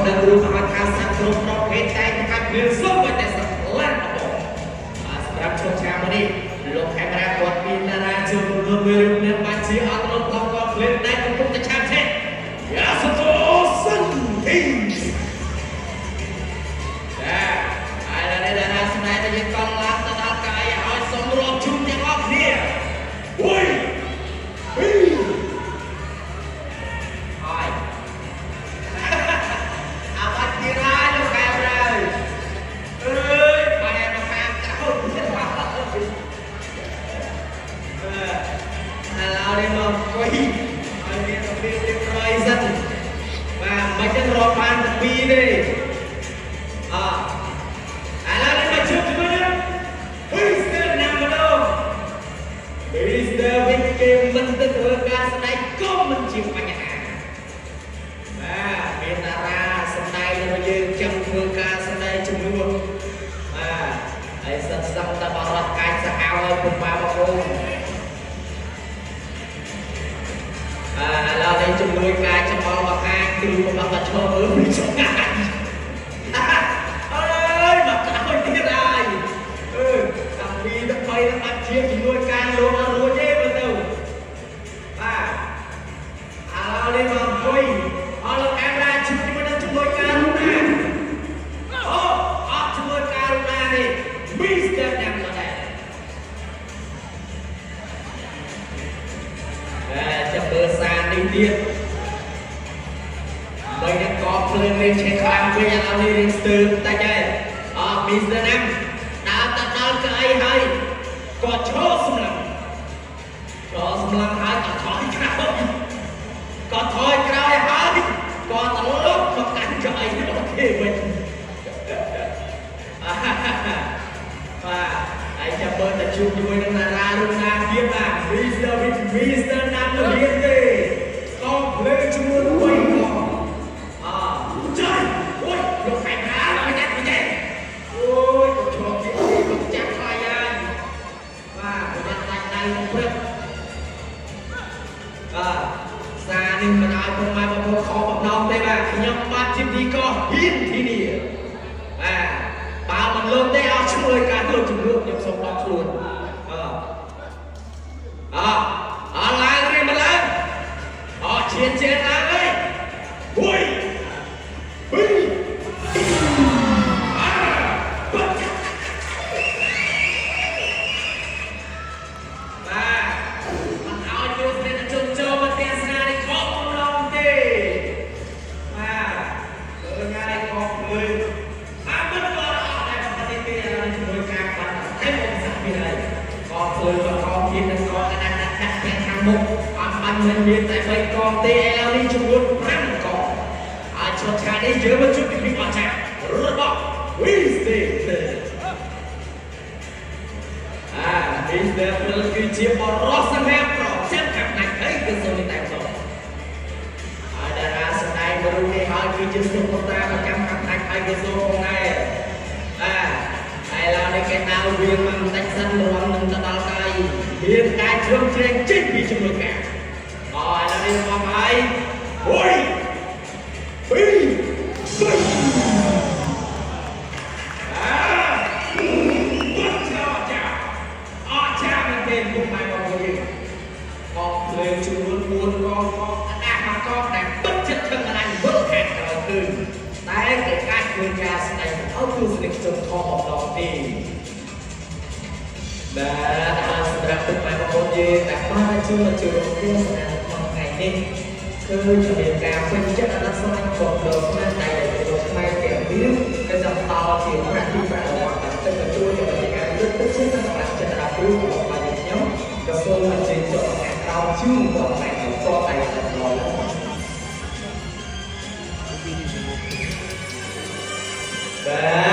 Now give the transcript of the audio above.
ដល់រូបអាខាសាស្ត្រគ្រប់ប្រភេទតែកាត់មានសុំតែសឡានសម្រាប់ឈុតឆាមនេះលោកខេមរាគាត់មានតារាជួបរួមមានអ្នកបាជាអត់លោកផងក៏ភ្លេចតែកំពុងតែឆាប់ឆេះយ៉ាសតូសិនទីចាហើយដល់តារាស្នេហ៍ដែលយើងកង់ឡើងទៅដល់កាយឲ្យសំរួមជុំទាំងអស់គ្នាអូយមិនទៅធ្វើការស្ដែងក៏មិនជាបញ្ហាមានតារាស្ដែងរបស់យើងចង់ធ្វើការស្ដែងជំនួសហើយសិតតែបរតកាយសាហាវឲ្យពុកម៉ែបងប្អូនឥឡូវនេះជំនួយការចំអល់មកខាងគ្រូរបស់គាត់ឈរមើលពីឆ្ងាយអើយមកក្រោយទៀតហើយតាំងពីទៅ3ទៅបាត់ជាជំនួយការលោកអត់រួចទេមើលទៅនេះមកជួយអស់លោកអែមរាជួយជាមួយនឹងជាមួយការរុណាអត់ជាមួយការរុណានេះមីស្ទ័រណាំមកដែរចាំមើលសារនេះទៀតបើអ្នកកភ្លើងនេះឆេះខ្លាំងពេកឥឡូវនេះរៀងស្ទើរតែដែរមីស្ទ័រណាំដើរទៅដល់កៅអីហើយគាត់ឈរសម្លឹងហើយក៏ថយក្រោយក៏ថយក្រោយហើយក៏ត្រឡប់មកកាន់កៅអីរបស់គេវិញហើយចាំមើលតែជួបជាមួយនឹងតារារុណាទៀតមីស្ទ័រណាំទៅរៀនទេក៏ភ្លើជាមួយវិញចាយអូយលោកខែណាមិនចេះអូយក៏ឈប់ទៀតក៏ចាក់ខ្លាយហើយប្រយ័ត្នដាច់ដៃមកព្រឹកសារនេះមិនឲ្យពុកម៉ែបងប្អូនខកបំណងទេខ្ញុំបាទជាទីកោហ៊ានទីនេះបើមិនលោកទេអត់ឈ្មោះការលោកជំនួសខ្ញុំសូមដល់ខ្លួនឡើងរៀនមកឡើងឈានឡើងអើយហ៊ុយមុខអត់បាញ់មិនមានតែ3កងទេឥឡូវនេះចំនួន5កងអាចឆ្លងឆានេះយើងមកជួបពីអស្ចារ្យរបស់ Wednesday គឺជាបរិសុទ្ធសម្រាប់ប្រចាំកាប់ណាច់ហើយគឺសូមតែចូលហើយតារាស្ដែងបរិនេះហើយគឺជាសុខតាប្រចាំកាប់ណាច់ហើយគឺសូមផងដែរឥឡូវនេះគេដៅវាមកបន្តិចសិនរងនឹងទៅដល់កាយមានការជ្រោមជ្រែងចេញពីជំនួយការឥឡូវនេះមកហើយអូយតែគេអាចធ្វើការស្ដែងឲ្យទស្សនិកជនខកបំណងទេដែលសម្រាប់ទឹកម៉ែបងប្អូនយើងតែបានជួយមកជួយរួមគ្នាក្នុងថ្ងៃនេះគឺជំនាញការពេញចិត្តអនុស្សាវរីយ៍គ្រប់គ្រងណាដែលលោកខ្មែរទាំងនេះក៏ចាំតជាប្រាក់ទីប្រាក់រង្វាន់តែទៅជួយដល់ការលើកទឹកចិត្តសម្រាប់ចិត្តដល់គ្រូរបស់បាយខ្ញុំក៏សូមអញ្ជើញចូលមកក្រោមជូនដល់តែក៏តែដល់